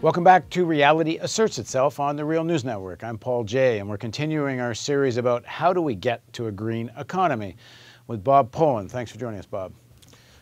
Welcome back to Reality Asserts Itself on the Real News Network. I'm Paul Jay, and we're continuing our series about how do we get to a green economy with Bob Pollin. Thanks for joining us, Bob.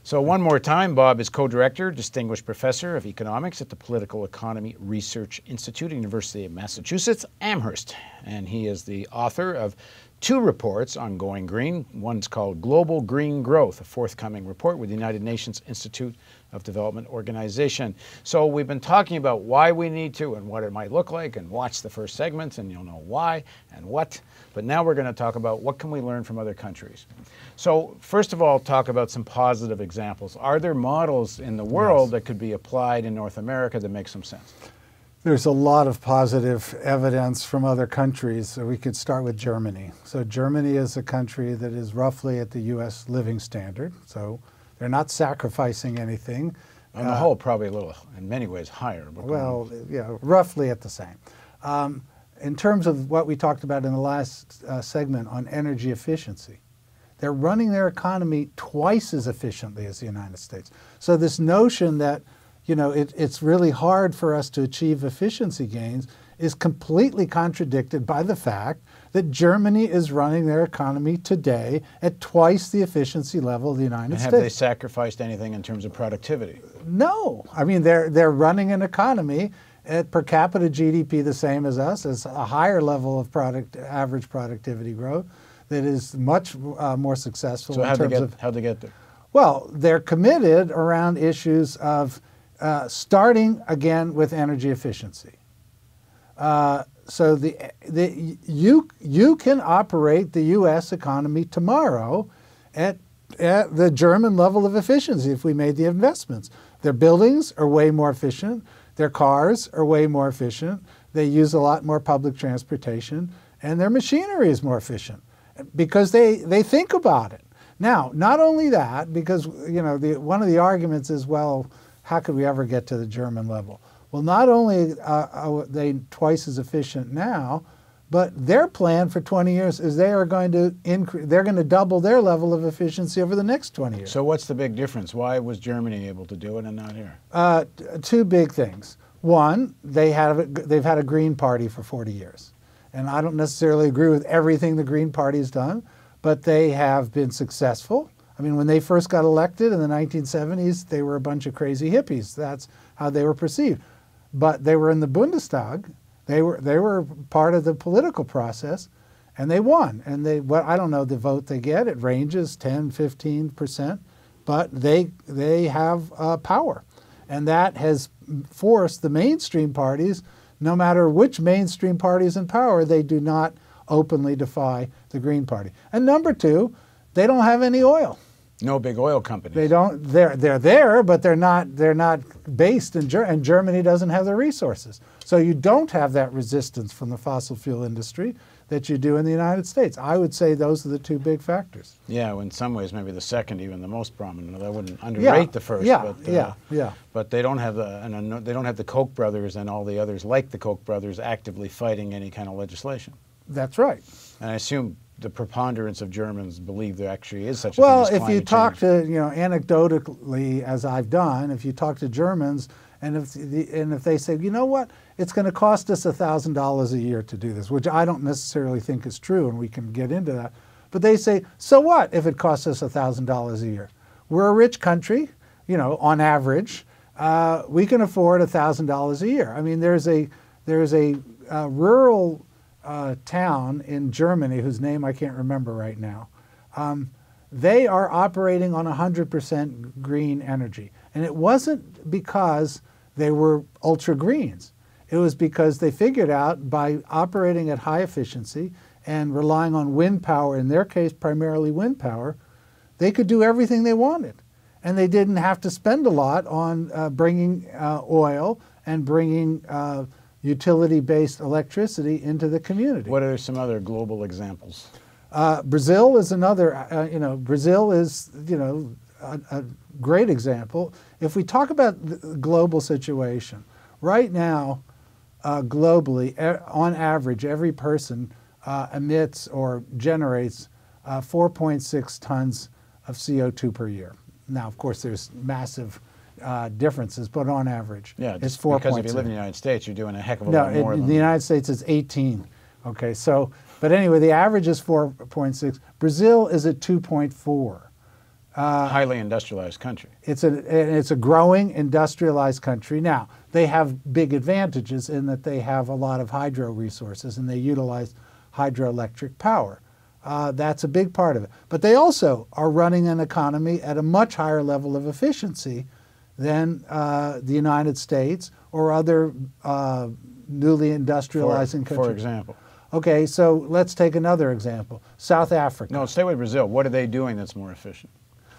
So one more time, Bob is co-director, distinguished professor of economics at the Political Economy Research Institute, University of Massachusetts, Amherst. And he is the author of two reports on going green. One's called Global Green Growth, a forthcoming report with the United Nations Institute of Development Organization. So we've been talking about why we need to and what it might look like, and watch the first segment and you'll know why and what. But now we're going to talk about what can we learn from other countries. So first of all, talk about some positive examples. Are there models in the world that could be applied in North America that make some sense? There's a lot of positive evidence from other countries. So we could start with Germany. So Germany is a country that is roughly at the U.S. living standard. So they're not sacrificing anything. On the whole, probably a little, in many ways, higher. Well, yeah, roughly at the same. In terms of what we talked about in the last segment on energy efficiency, they're running their economy twice as efficiently as the United States. So this notion that it's really hard for us to achieve efficiency gains is completely contradicted by the fact that Germany is running their economy today at twice the efficiency level of the United States. Have they sacrificed anything in terms of productivity? No. I mean, they're running an economy at per capita GDP the same as us, as a higher level of average productivity growth that is much more successful. So how'd they get there? Well, they're committed around issues of starting again with energy efficiency. So you can operate the U.S. economy tomorrow at the German level of efficiency if we made the investments. Their buildings are way more efficient. Their cars are way more efficient. They use a lot more public transportation, and their machinery is more efficient because they think about it. Now, not only that, because one of the arguments is, well, how could we ever get to the German level? Well, not only are they twice as efficient now, but their plan for 20 years is they're going to double their level of efficiency over the next 20 years. So what's the big difference? Why was Germany able to do it and not here? Two big things. One, they've had a Green Party for 40 years. And I don't necessarily agree with everything the Green Party's done, but they have been successful. I mean, when they first got elected in the 1970s, they were a bunch of crazy hippies. That's how they were perceived. But they were in the Bundestag. They were part of the political process, and they won. And I don't know the vote they get. It ranges 10, 15%, but they have power. And that has forced the mainstream parties, no matter which mainstream party is in power, they do not openly defy the Green Party. And number two, they don't have any oil. No big oil companies. They don't. They're there, but they're not based in Germany, and Germany doesn't have the resources. So you don't have that resistance from the fossil fuel industry that you do in the United States. I would say those are the two big factors. Yeah, well, in some ways maybe the second even the most prominent. I wouldn't underrate the first. But they don't have the Koch brothers and all the others like the Koch brothers actively fighting any kind of legislation. That's right. And I assume the preponderance of Germans believe there actually is such a thing as climate change. Well, if you talk to, anecdotally, as I've done, if you talk to Germans, and if they say, you know what, it's going to cost us $1,000 a year to do this, which I don't necessarily think is true, and we can get into that. But they say, so what if it costs us $1,000 a year? We're a rich country, on average. We can afford $1,000 a year. I mean, there's a rural town in Germany whose name I can't remember right now. They are operating on 100% green energy. And it wasn't because they were ultra greens. It was because they figured out by operating at high efficiency and relying on wind power, in their case primarily wind power, they could do everything they wanted. And they didn't have to spend a lot on bringing oil and bringing utility-based electricity into the community. What are some other global examples? Brazil is another. Brazil is a great example. If we talk about the global situation, right now, globally, on average, every person emits or generates 4.6 tons of CO2 per year. Now, of course, there's massive differences, but on average, Yeah, it's just 4.6. because if you live in the United States, you're doing a heck of a No, lot more in than the United States it's 18. Okay, so, but anyway, the average is 4.6. Brazil is at 2.4. highly industrialized country. It's a growing industrialized country. Now, they have big advantages in that they have a lot of hydro resources and they utilize hydroelectric power. That's a big part of it. But they also are running an economy at a much higher level of efficiency than the United States or other newly industrializing countries. For example. Okay, so let's take another example. South Africa. No, stay with Brazil. What are they doing that's more efficient?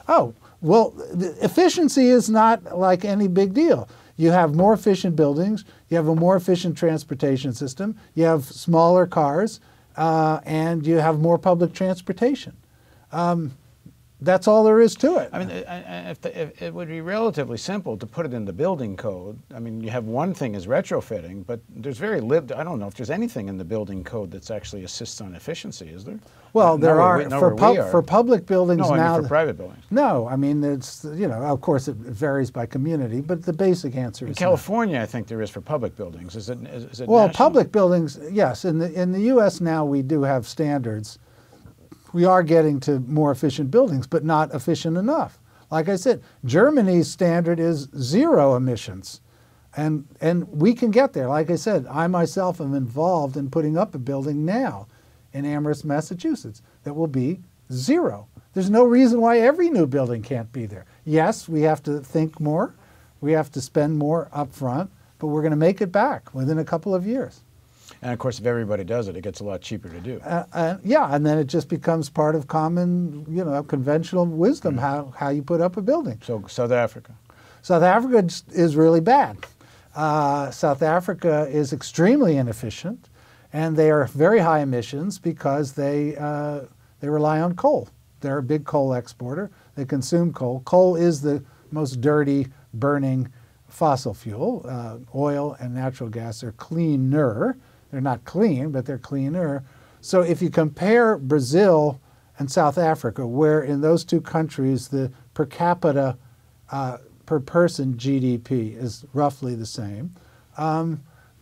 Oh, well, the efficiency is not like any big deal. You have more efficient buildings, you have a more efficient transportation system, you have smaller cars, and you have more public transportation. That's all there is to it. I mean, it would be relatively simple to put it in the building code. I mean, you have one thing is retrofitting, but there's very I don't know if there's anything in the building code that's actually assists on efficiency, is there? Well, there are for public buildings now. No, I mean for private buildings. No, I mean it's of course it varies by community, but the basic answer is in California. I think there is for public buildings. Is it? Well, national? Public buildings, yes. In the U.S. now we do have standards. We are getting to more efficient buildings, but not efficient enough. Like I said, Germany's standard is 0 emissions. And we can get there. Like I said, I myself am involved in putting up a building now in Amherst, Massachusetts that will be 0. There's no reason why every new building can't be there. Yes, we have to think more. We have to spend more up front, but we're going to make it back within a couple of years. And of course, if everybody does it, it gets a lot cheaper to do. Yeah, and then it just becomes part of common, conventional wisdom how you put up a building. So South Africa. South Africa is really bad. South Africa is extremely inefficient, and they are very high emissions because they rely on coal. They're a big coal exporter. They consume coal. Coal is the most dirty burning fossil fuel. Oil and natural gas are cleaner. They're not clean, but they're cleaner. So if you compare Brazil and South Africa, where in those two countries the per capita per person GDP is roughly the same,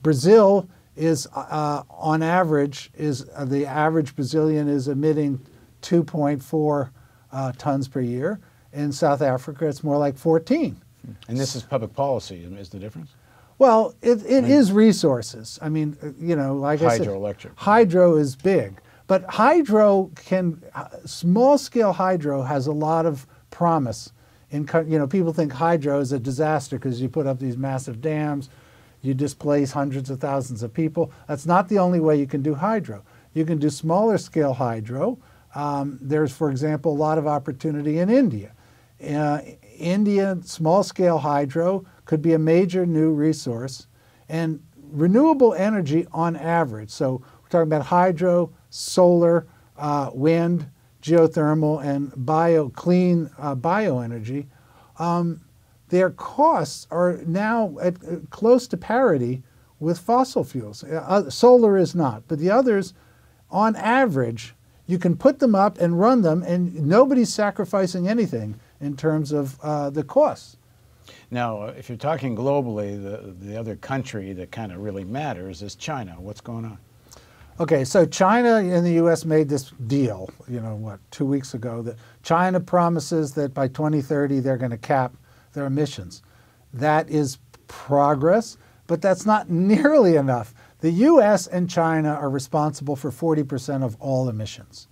Brazil is on average the average Brazilian is emitting 2.4 tons per year. In South Africa, it's more like 14. And this is public policy, is the difference? Well, it is resources. I mean, like I said, hydroelectric. Hydro is big. But hydro small-scale hydro has a lot of promise. People think hydro is a disaster because you put up these massive dams, you displace hundreds of thousands of people. That's not the only way you can do hydro. You can do smaller-scale hydro. There's, for example, a lot of opportunity in India. India small-scale hydro could be a major new resource, and renewable energy on average, so we're talking about hydro, solar, wind, geothermal, and clean bioenergy, their costs are now at close to parity with fossil fuels. Solar is not, but the others, on average, you can put them up and run them, and nobody's sacrificing anything in terms of the costs. Now, if you're talking globally, the other country that kind of really matters is China. What's going on? Okay, so China and the U.S. made this deal, 2 weeks ago, that China promises that by 2030 they're going to cap their emissions. That is progress, but that's not nearly enough. The U.S. and China are responsible for 40% of all emissions.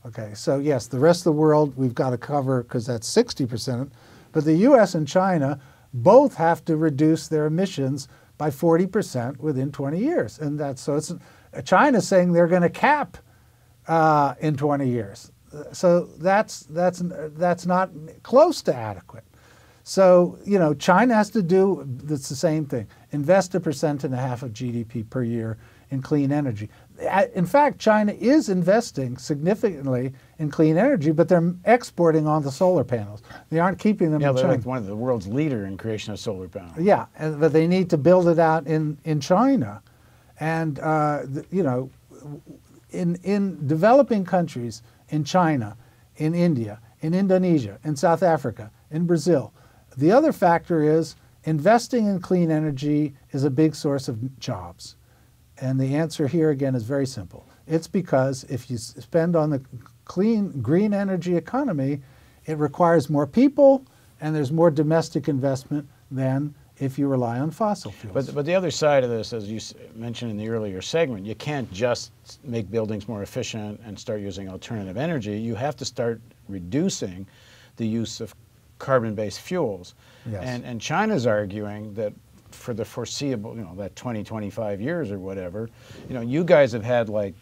Okay, so yes, the rest of the world we've got to cover because that's 60%, but the U.S. and China both have to reduce their emissions by 40% within 20 years. And China's saying they're going to cap in 20 years. So that's not close to adequate. So, China has to do the same thing, invest 1.5% of GDP per year in clean energy. In fact, China is investing significantly in clean energy, but they're exporting on the solar panels. They aren't keeping them in China. Yeah, they're like one of the world's leader in creation of solar panels. Yeah, but they need to build it out in China. And, in developing countries, in China, in India, in Indonesia, in South Africa, in Brazil, The other factor is investing in clean energy is a big source of jobs. And the answer here again is very simple. It's because if you spend on the clean, green energy economy, it requires more people and there's more domestic investment than if you rely on fossil fuels. But the other side of this, as you mentioned in the earlier segment, you can't just make buildings more efficient and start using alternative energy. You have to start reducing the use of carbon-based fuels. Yes. And China's arguing that for the foreseeable, that 20, 25 years or whatever, you guys have had like,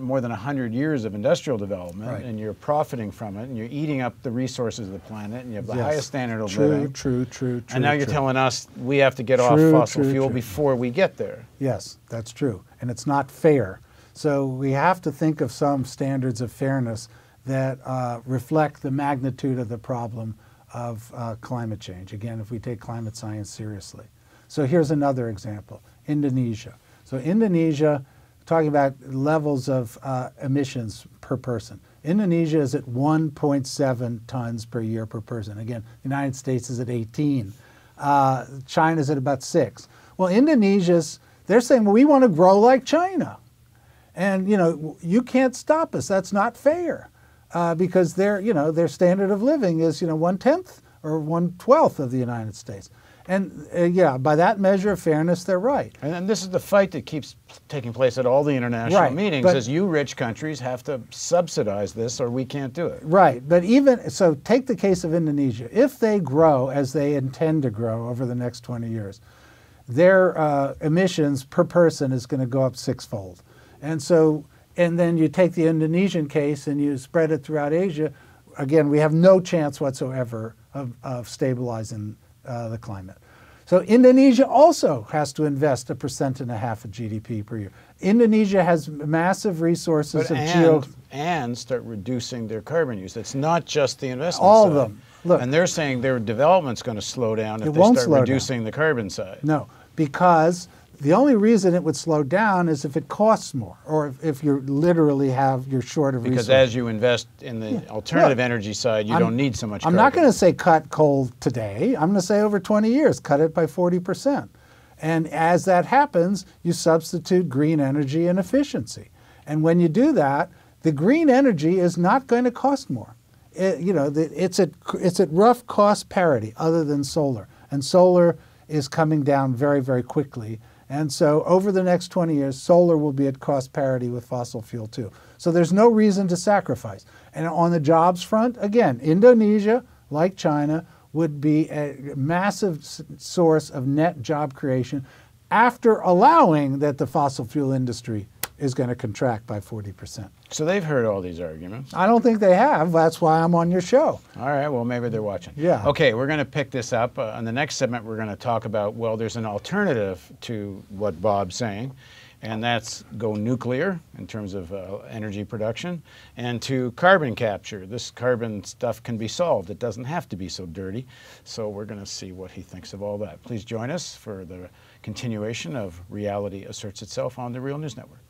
more than 100 years of industrial development, right, and you're profiting from it, and you're eating up the resources of the planet, and you have the yes, highest standard of true, living. True. And now you're telling us we have to get off fossil fuel before we get there. Yes, that's true. And it's not fair. So we have to think of some standards of fairness that reflect the magnitude of the problem of climate change. Again, if we take climate science seriously. So here's another example, Indonesia. So Indonesia, talking about levels of emissions per person. Indonesia is at 1.7 tons per year per person. Again, the United States is at 18. China's at about 6. Well, they're saying, well, we want to grow like China. And, you can't stop us. That's not fair. Because their standard of living is 1/10 or 1/12 of the United States, and by that measure of fairness, they're right. And this is the fight that keeps taking place at all the international meetings. Is you rich countries have to subsidize this, or we can't do it. Right, but take the case of Indonesia. If they grow as they intend to grow over the next 20 years, their emissions per person is going to go up 6-fold, and then you take the Indonesian case and you spread it throughout Asia, again, we have no chance whatsoever of stabilizing the climate. So Indonesia also has to invest 1.5% of GDP per year. Indonesia has massive resources and start reducing their carbon use. It's not just the investment all side. of them. Look, and they're saying their development's going to slow down if they start reducing the carbon side. No, because the only reason it would slow down is if it costs more, or if you literally you're short of resources. Because as you invest in the alternative energy side, you don't need so much carbon. I'm not going to say cut coal today. I'm going to say over 20 years, cut it by 40%. And as that happens, you substitute green energy and efficiency. And when you do that, the green energy is not going to cost more. It's at rough cost parity other than solar. And solar is coming down very, very quickly. And so over the next 20 years, solar will be at cost parity with fossil fuel too. So there's no reason to sacrifice. And on the jobs front, again, Indonesia, like China, would be a massive source of net job creation after allowing that the fossil fuel industry is going to contract by 40%. So they've heard all these arguments. I don't think they have. That's why I'm on your show. All right, well, maybe they're watching. Yeah. Okay, we're going to pick this up. On the next segment, we're going to talk about, well, there's an alternative to what Bob's saying, and that's go nuclear in terms of energy production, and to carbon capture. This carbon stuff can be solved. It doesn't have to be so dirty. So we're going to see what he thinks of all that. Please join us for the continuation of Reality Asserts Itself on the Real News Network.